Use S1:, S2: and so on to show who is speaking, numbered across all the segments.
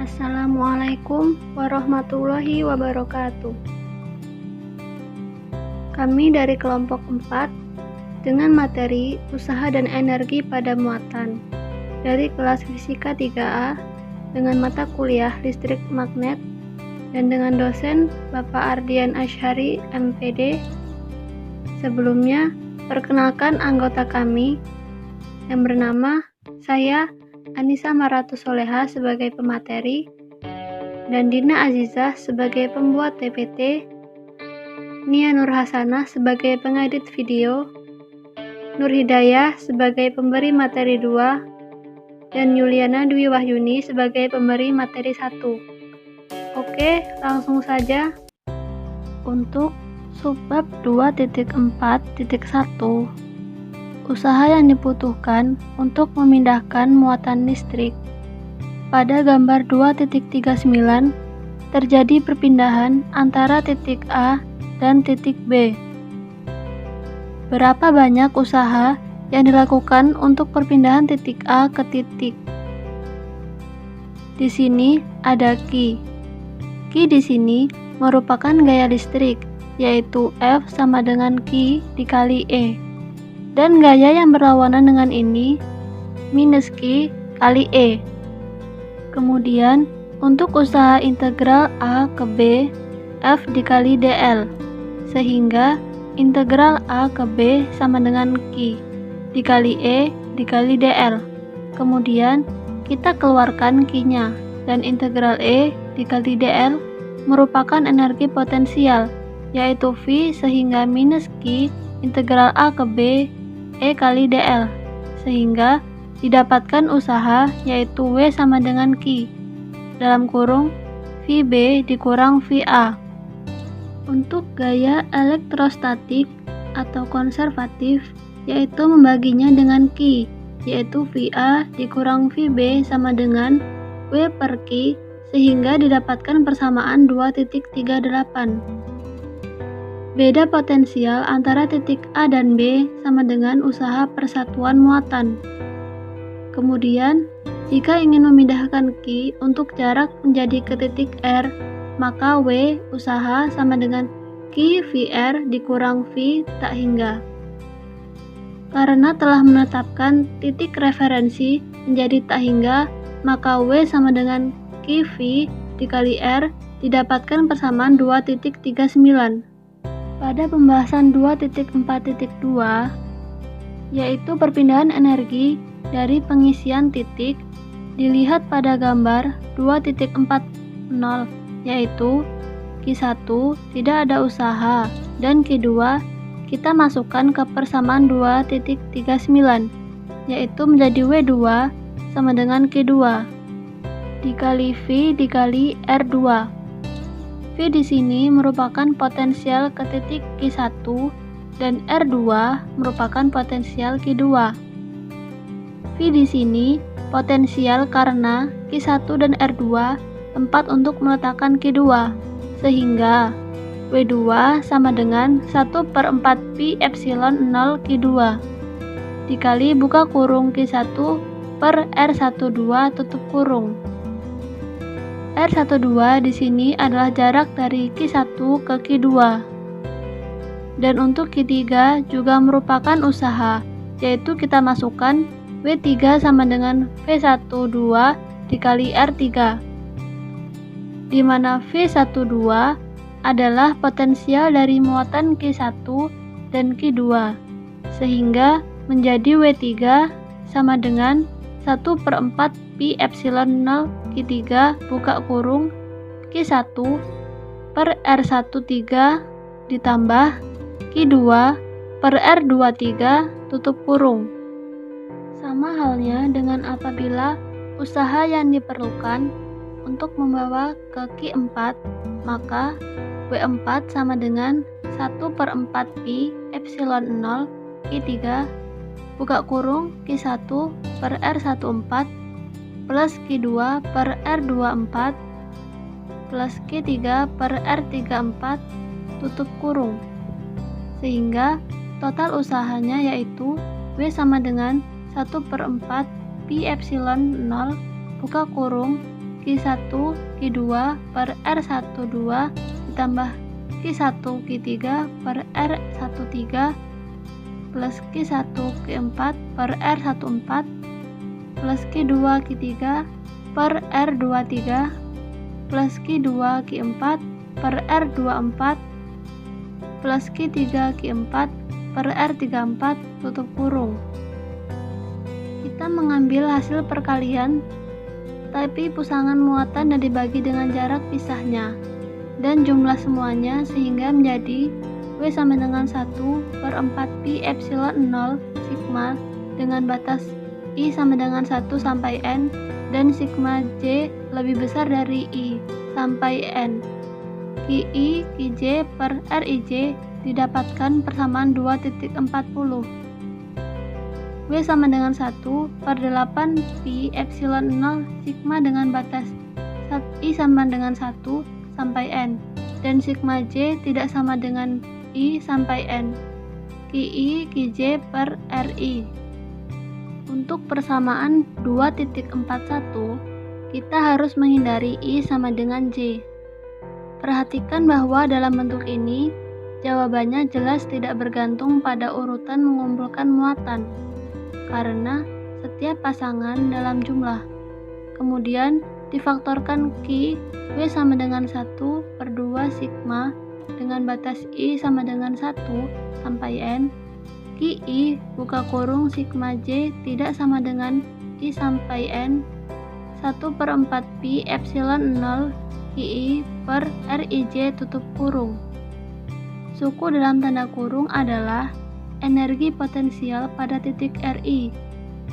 S1: Assalamualaikum warahmatullahi wabarakatuh. Kami dari kelompok 4 dengan materi usaha dan energi pada muatan dari kelas fisika 3A dengan mata kuliah listrik magnet dan dengan dosen Bapak Ardian Asyhari MPD. Sebelumnya, perkenalkan anggota kami yang bernama saya Anissa Maratus Soleha sebagai pemateri dan Dina Azizah sebagai pembuat TPT, Nia Nur Hasanah sebagai pengedit video, Nur Hidayah sebagai pemberi materi 2, dan Yuliana Dwi Wahyuni sebagai pemberi materi 1. Oke, langsung saja. Untuk subbab 2.4.1, usaha yang dibutuhkan untuk memindahkan muatan listrik. Pada gambar 2.39, terjadi perpindahan antara titik A dan titik B. Berapa banyak usaha yang dilakukan untuk perpindahan titik A ke titik? Di sini ada Q. Q di sini merupakan gaya listrik, yaitu F sama dengan Q dikali E. Dan gaya yang berlawanan dengan ini minus Q kali E. Kemudian untuk usaha integral A ke B, F dikali dl, sehingga integral A ke B sama dengan Q dikali E dikali dl. Kemudian kita keluarkan Q-nya, dan integral E dikali dl merupakan energi potensial, yaitu V, sehingga minus Q integral A ke B E kali dl, sehingga didapatkan usaha yaitu W sama dengan Q dalam kurung VB dikurang VA. Untuk gaya elektrostatik atau konservatif, yaitu membaginya dengan Q, yaitu VA dikurang VB sama dengan W per Q, sehingga didapatkan persamaan 2.38. Beda potensial antara titik A dan B sama dengan usaha persatuan muatan. Kemudian, jika ingin memindahkan Q untuk jarak menjadi ke titik R, maka W usaha sama dengan Q VR dikurang V tak hingga. Karena telah menetapkan titik referensi menjadi tak hingga, maka W sama dengan Q V dikali R didapatkan persamaan 2.39. Pada pembahasan 2.4.2, yaitu perpindahan energi dari pengisian titik, dilihat pada gambar 2.40, yaitu Q1 tidak ada usaha, dan Q2 kita masukkan ke persamaan 2.39, yaitu menjadi W2 sama dengan Q2 dikali V dikali R2. V di sini merupakan potensial ke titik Q1 dan R2 merupakan potensial Q2. V di sini potensial karena Q1 dan R2 tempat untuk meletakkan Q2, sehingga W2 sama dengan 1/4 pi epsilon 0 Q2 dikali buka kurung Q1 per R12 tutup kurung. R12 di sini adalah jarak dari Q1 ke Q2. Dan untuk Q3 juga merupakan usaha, yaitu kita masukkan W3 sama dengan V12 dikali R3, di mana V12 adalah potensial dari muatan Q1 dan Q2, sehingga menjadi W3 sama dengan 1/4 pi epsilon 0 Q3 buka kurung Q1 per R13 ditambah Q2 per R23 tutup kurung. Sama halnya dengan apabila usaha yang diperlukan untuk membawa ke Q4, maka W4 sama dengan 1/4 pi epsilon 0 Q3 buka kurung Q1 per R14 plus Q2 per R24 plus Q3 per R34 tutup kurung, sehingga total usahanya yaitu W sama dengan 1/4 pi epsilon 0 buka kurung Q1 Q2 per R12 ditambah Q1 Q3 per R13 plus Q1 Q4 per R14 plus Q2 Q3 per R23 plus Q2 Q4 per R24 plus Q3 Q4 per R34 tutup kurung. Kita mengambil hasil perkalian, tapi pusangan muatan dan dibagi dengan jarak pisahnya, dan jumlah semuanya sehingga menjadi W sama dengan 1 per 4 pi epsilon 0 sigma dengan batas I sama dengan 1 sampai N dan sigma J lebih besar dari I sampai N. Qi Qj per Rij didapatkan persamaan 2.40. W sama dengan 1 per 8 pi epsilon 0 sigma dengan batas I sama dengan 1 sampai N dan sigma J tidak sama dengan I sampai N. Qi Qj per Ri. Untuk persamaan 2.41, kita harus menghindari I sama dengan J. Perhatikan bahwa dalam bentuk ini, jawabannya jelas tidak bergantung pada urutan mengumpulkan muatan, karena setiap pasangan dalam jumlah. Kemudian difaktorkan Q, W sama dengan 1 per 2 sigma dengan batas I sama dengan 1 sampai N. Qi buka kurung sigma J tidak sama dengan I sampai N 1 per 4 pi epsilon 0 Qi per Rij tutup kurung. Suku dalam tanda kurung adalah energi potensial pada titik Ri,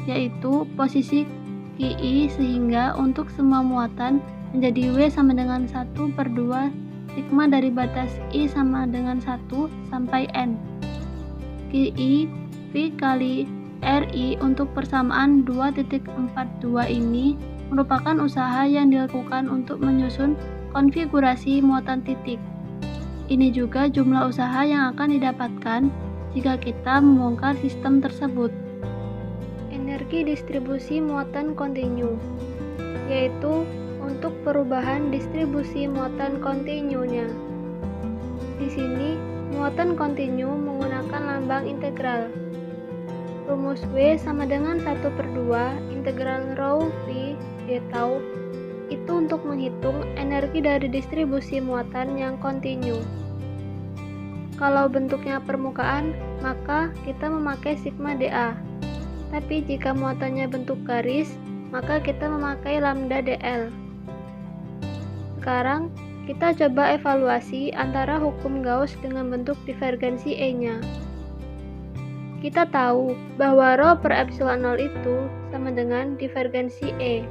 S1: yaitu posisi Qi, sehingga untuk semua muatan menjadi W sama dengan 1 per 2 sigma dari batas I sama dengan 1 sampai N. Qi V kali Ri untuk persamaan 2.42 ini merupakan usaha yang dilakukan untuk menyusun konfigurasi muatan titik. Ini juga jumlah usaha yang akan didapatkan jika kita membongkar sistem tersebut. Energi distribusi muatan kontinu, yaitu untuk perubahan distribusi muatan kontinunya. Di sini, muatan kontinu menggunakan lambang integral. Rumus W sama dengan 1 per 2 integral rho V d tau itu untuk menghitung energi dari distribusi muatan yang kontinu. Kalau bentuknya permukaan, maka kita memakai sigma dA. Tapi jika muatannya bentuk garis, maka kita memakai lambda dL. Sekarang, kita coba evaluasi antara hukum Gauss dengan bentuk divergensi E-nya. Kita tahu bahwa rho per epsilon 0 itu sama dengan divergensi E,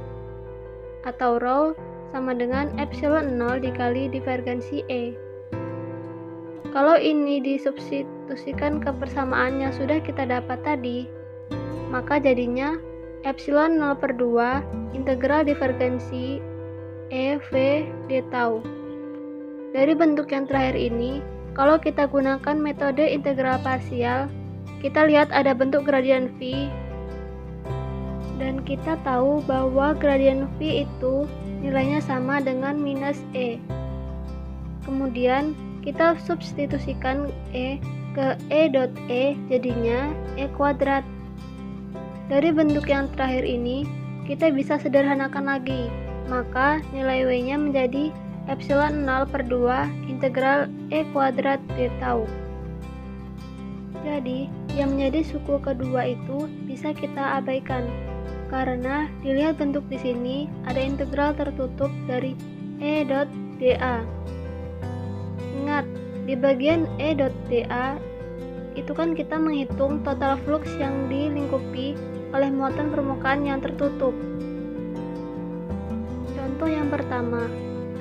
S1: atau rho sama dengan epsilon 0 dikali divergensi E. Kalau ini disubstitusikan ke persamaan yang sudah kita dapat tadi, maka jadinya epsilon 0 per 2 integral divergensi E V d tau. Dari bentuk yang terakhir ini, kalau kita gunakan metode integral parsial, kita lihat ada bentuk gradien V, dan kita tahu bahwa gradien V itu nilainya sama dengan minus E. Kemudian, kita substitusikan E ke E dot E, jadinya E kuadrat. Dari bentuk yang terakhir ini, kita bisa sederhanakan lagi, maka nilai W-nya menjadi epsilon 0 per 2 integral E kuadrat d tau. Jadi, yang menjadi suku kedua itu bisa kita abaikan, karena dilihat bentuk di sini ada integral tertutup dari E dot dA. Ingat, di bagian E dot dA itu kan kita menghitung total flux yang dilingkupi oleh muatan permukaan yang tertutup. Contoh yang pertama,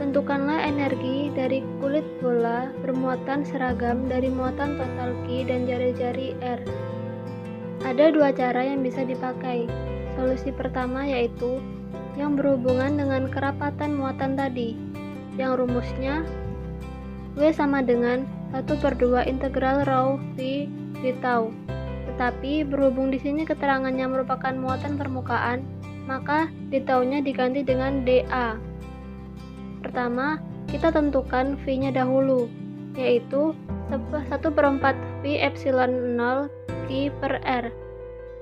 S1: tentukanlah energi dari kulit bola bermuatan seragam dari muatan total Q dan jari-jari R. Ada dua cara yang bisa dipakai. Solusi pertama yaitu yang berhubungan dengan kerapatan muatan tadi, yang rumusnya W sama dengan 1 per 2 integral rho V d tau. Tetapi berhubung di sini keterangannya merupakan muatan permukaan, maka d tau-nya diganti dengan dA. Pertama, kita tentukan V-nya dahulu, yaitu 1/4 V epsilon 0 Q per R.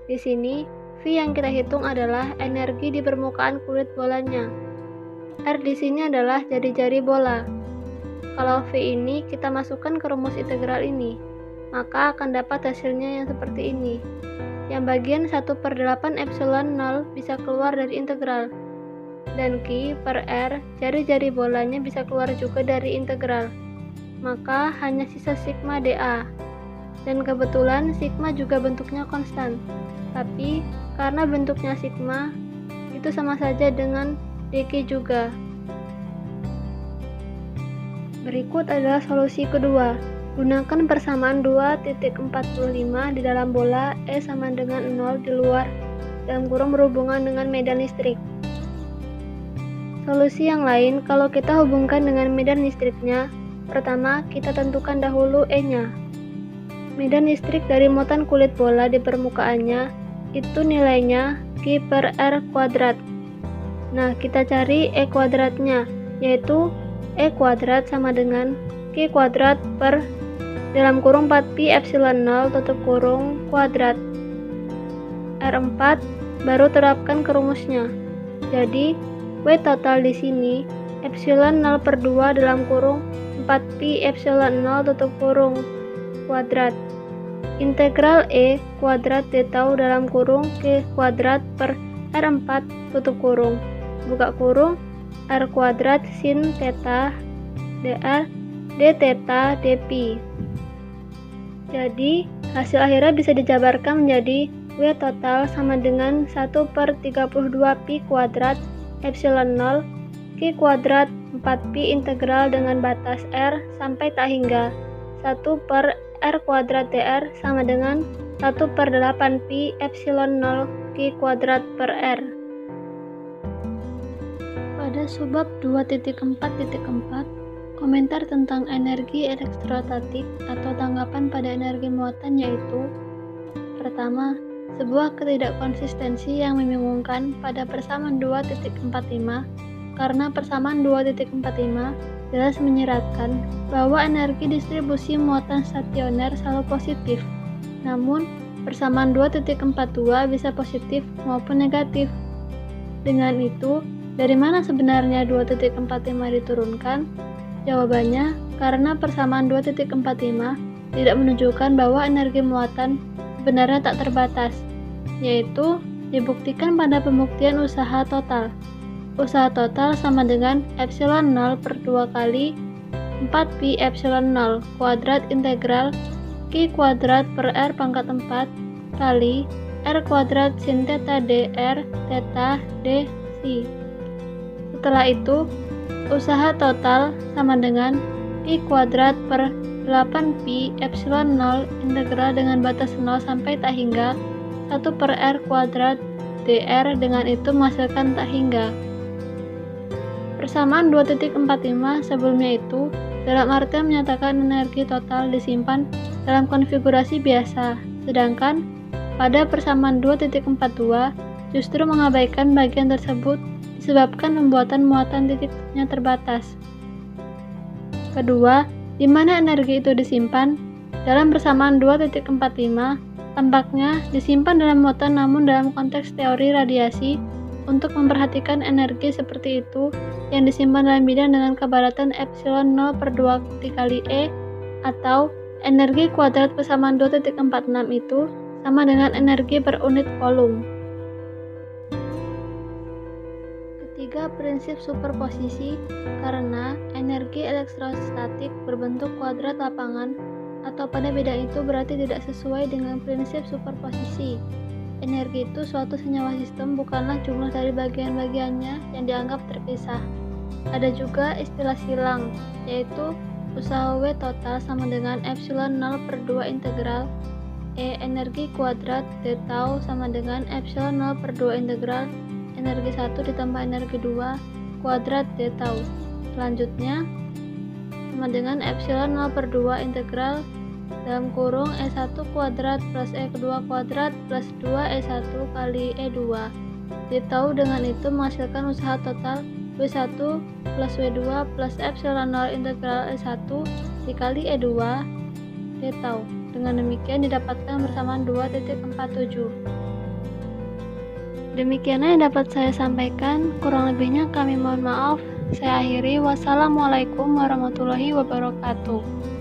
S1: Di sini, V yang kita hitung adalah energi di permukaan kulit bolanya. R di sini adalah jari-jari bola. Kalau V ini kita masukkan ke rumus integral ini, maka akan dapat hasilnya yang seperti ini. Yang bagian 1/8 epsilon 0 bisa keluar dari integral. Dan Q per R, jari-jari bolanya bisa keluar juga dari integral. Maka hanya sisa sigma dA. Dan kebetulan sigma juga bentuknya konstan. Tapi karena bentuknya sigma, itu sama saja dengan dq juga. Berikut adalah solusi kedua. Gunakan persamaan 2.45 di dalam bola E sama dengan 0 di luar dalam kurung berhubungan dengan medan listrik. Solusi yang lain, kalau kita hubungkan dengan medan listriknya, pertama kita tentukan dahulu E-nya. Medan listrik dari muatan kulit bola di permukaannya, itu nilainya Q per R kuadrat. Nah, kita cari E kuadratnya, yaitu E kuadrat sama dengan Q kuadrat per dalam kurung 4pi epsilon 0 tutup kurung kuadrat. R4 baru terapkan ke rumusnya. Jadi, W total di sini epsilon 0/2 dalam kurung 4pi epsilon 0 tutup kurung kuadrat. Integral E kuadrat d tau dalam kurung Q kuadrat per R4 tutup kurung buka kurung R kuadrat sin theta dr d theta dpi. Jadi hasil akhirnya bisa dijabarkan menjadi W total sama dengan 1/32 pi kuadrat epsilon 0 Q kuadrat 4pi integral dengan batas R sampai tak hingga 1/R kuadrat dr sama dengan 1/8 pi epsilon 0 Q kuadrat per R. Pada subbab 2.4.4, komentar tentang energi elektrostatik atau tanggapan pada energi muatan yaitu: pertama, sebuah ketidakkonsistensi yang membingungkan pada persamaan 2.45 karena persamaan 2.45 jelas menyiratkan bahwa energi distribusi muatan stasioner selalu positif. Namun, persamaan 2.42 bisa positif maupun negatif. Dengan itu, dari mana sebenarnya 2.45 diturunkan? Jawabannya, karena persamaan 2.45 tidak menunjukkan bahwa energi muatan sebenarnya tak terbatas, yaitu dibuktikan pada pembuktian usaha total. Usaha total sama dengan epsilon 0/2 kali 4pi epsilon 0 kuadrat integral Q kuadrat per R pangkat 4 kali R kuadrat sin theta dr theta d psi. Setelah itu, usaha total sama dengan Q kuadrat per 8pi epsilon 0 integral dengan batas 0 sampai tak hingga 1/R kuadrat dr, dengan itu menghasilkan tak hingga. Persamaan 2.45 sebelumnya itu dalam artian menyatakan energi total disimpan dalam konfigurasi biasa, sedangkan pada persamaan 2.42 justru mengabaikan bagian tersebut disebabkan pembuatan muatan titiknya terbatas. Kedua, di mana energi itu disimpan? Dalam persamaan 2.45, tampaknya disimpan dalam muatan, namun dalam konteks teori radiasi untuk memperhatikan energi seperti itu yang disimpan dalam bidang dengan kepadatan epsilon 0/2 dikali E, atau energi kuadrat persamaan 2.46 itu sama dengan energi per unit volum. Ketiga, prinsip superposisi, karena energi elektrostatik berbentuk kuadrat lapangan atau pada bidang itu berarti tidak sesuai dengan prinsip superposisi. Energi itu suatu senyawa sistem bukanlah jumlah dari bagian-bagiannya yang dianggap terpisah. Ada juga istilah silang, yaitu usaha W total sama dengan epsilon 0/2 integral E energi kuadrat d tau sama dengan epsilon 0/2 integral energi 1 ditambah energi 2 kuadrat d tau. Selanjutnya sama dengan epsilon 0/2 integral dalam kurung E1 kuadrat plus E2 kuadrat plus 2 E1 kali E2 ditau. Dengan itu menghasilkan usaha total W W1 plus W2 plus epsilon 0 integral E1 dikali E2 D tau. Dengan demikian didapatkan bersamaan 2.47. Demikianlah yang dapat saya sampaikan, kurang lebihnya kami mohon maaf. Saya akhiri, wassalamualaikum warahmatullahi wabarakatuh.